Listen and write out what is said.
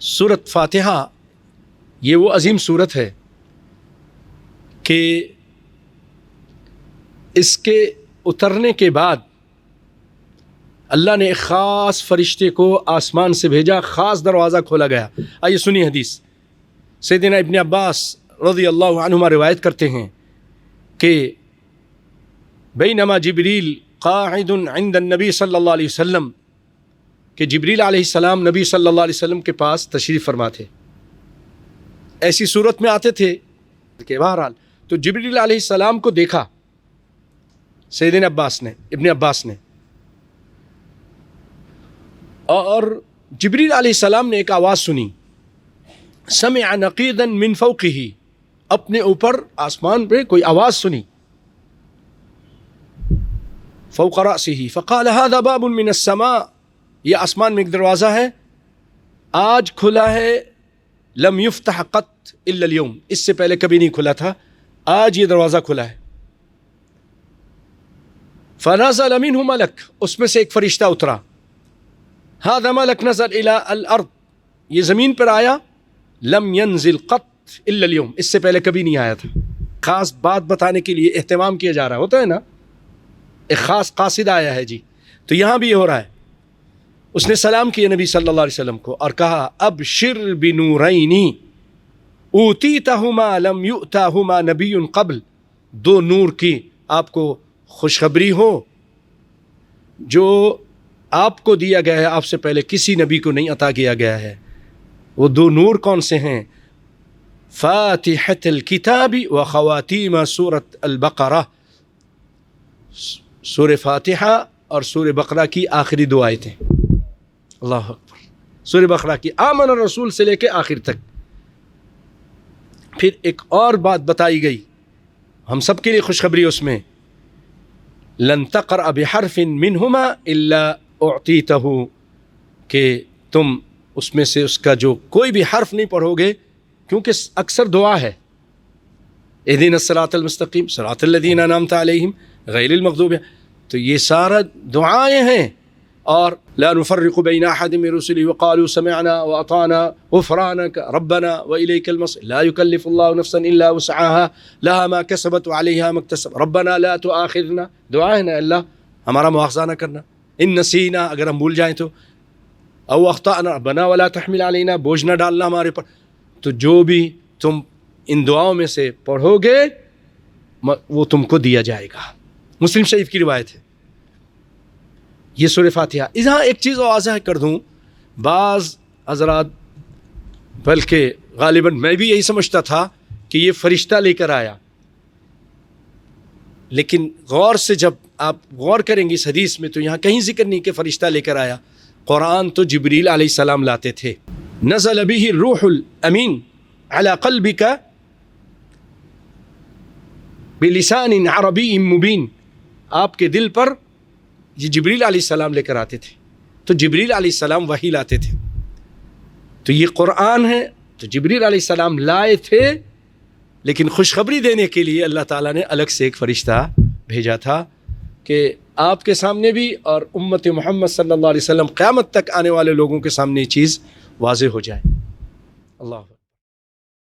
سورت فاتحہ یہ وہ عظیم سورت ہے کہ اس کے اترنے کے بعد اللہ نے ایک خاص فرشتے کو آسمان سے بھیجا، خاص دروازہ کھولا گیا۔ آئیے سنی حدیث۔ سیدنا ابن عباس رضی اللہ عنہما روایت کرتے ہیں کہ بینما جبریل قاعد عند النبی صلی اللہ علیہ وسلم، کہ جبریل علیہ السلام نبی صلی اللہ علیہ وسلم کے پاس تشریف فرما تھے، ایسی صورت میں آتے تھے کہ بہرحال تو جبریل علیہ السلام کو دیکھا سیدنا ابن عباس نے، اور جبریل علیہ السلام نے ایک آواز سنی، سمع نقیدا من فوقہ، اپنے اوپر آسمان پہ کوئی آواز سنی، فوق رأسہ، فقال هذا باب من السماء، یہ آسمان میں ایک دروازہ ہے، آج کھلا ہے، لم یفتح قط الا اليوم، اس سے پہلے کبھی نہیں کھلا تھا، آج یہ دروازہ کھلا ہے۔ فنزل منہ ملک، اس میں سے ایک فرشتہ اترا، هذا ملک نزل الى الارض، یہ زمین پر آیا، لم ينزل قط الا اليوم، اس سے پہلے کبھی نہیں آیا تھا۔ خاص بات بتانے کے لیے اہتمام کیا جا رہا ہوتا ہے نا، ایک خاص قاصد آیا ہے جی، تو یہاں بھی یہ ہو رہا ہے۔ اس نے سلام کیا نبی صلی اللہ علیہ وسلم کو اور کہا ابشر بنورین اوتیتہما لم یؤتاہما نبی قبل، دو نور کی آپ کو خوشخبری ہو جو آپ کو دیا گیا ہے، آپ سے پہلے کسی نبی کو نہیں عطا کیا گیا ہے۔ وہ دو نور کون سے ہیں؟ فاتحۃ الکتاب و خواتیم سورۃ البقرہ، سورہ فاتحہ اور سورہ بقرہ کی آخری دو آیتیں، اللہ اکبر، سورہ بقرہ کی آمن الرسول سے لے کے آخر تک۔ پھر ایک اور بات بتائی گئی ہم سب کے لیے خوشخبری اس میں، لن تقرأ بحرف منہما الا اعطیتہ، کہ تم اس میں سے اس کا جو کوئی بھی حرف نہیں پڑھو گے، کیونکہ اکثر دعا ہے، اہدنا الصراط المستقیم صراط الذین انعمت علیہم غیر المغضوب، تو یہ سارا دعائیں ہیں، اور لا نفرق بین احد من رسلہ وقالوا سمعنا واطعنا غفرانک ربنا والیک المصیر، لا یکلف اللہ نفسا الا وسعها لها ما کسبت وعلیہا ما اکتسبت، ربنا لا تؤاخذنا، دعا ہے نا اللہ ہمارا مواخذہ نہ کرنا، ان نسینا اگر ہم بھول جائیں تو، او اخطأنا ربنا ولا تحمل علینا، بوجھ نہ ڈالنا ہمارے پر، تو جو بھی تم ان دعاؤں میں سے پڑھو گے وہ تم کو دیا جائے گا۔ مسلم شریف کی روایت ہے یہ سورہ فاتحہ۔ یہاں ایک چیز واضح کر دوں، بعض حضرات، بلکہ غالباً میں بھی یہی سمجھتا تھا کہ یہ فرشتہ لے کر آیا، لیکن غور سے جب آپ غور کریں گے اس حدیث میں تو یہاں کہیں ذکر نہیں کہ فرشتہ لے کر آیا، قرآن تو جبریل علیہ السلام لاتے تھے۔ نزل به الروح الامین على قلبک بلسان عربی مبین، آپ کے دل پر یہ جبریل علیہ السلام لے کر آتے تھے، تو جبریل علیہ السلام وحی لاتے تھے، تو یہ قرآن ہے تو جبریل علیہ السلام لائے تھے، لیکن خوشخبری دینے کے لیے اللہ تعالیٰ نے الگ سے ایک فرشتہ بھیجا تھا کہ آپ کے سامنے بھی اور امت محمد صلی اللہ علیہ وسلم قیامت تک آنے والے لوگوں کے سامنے یہ چیز واضح ہو جائے۔ اللہ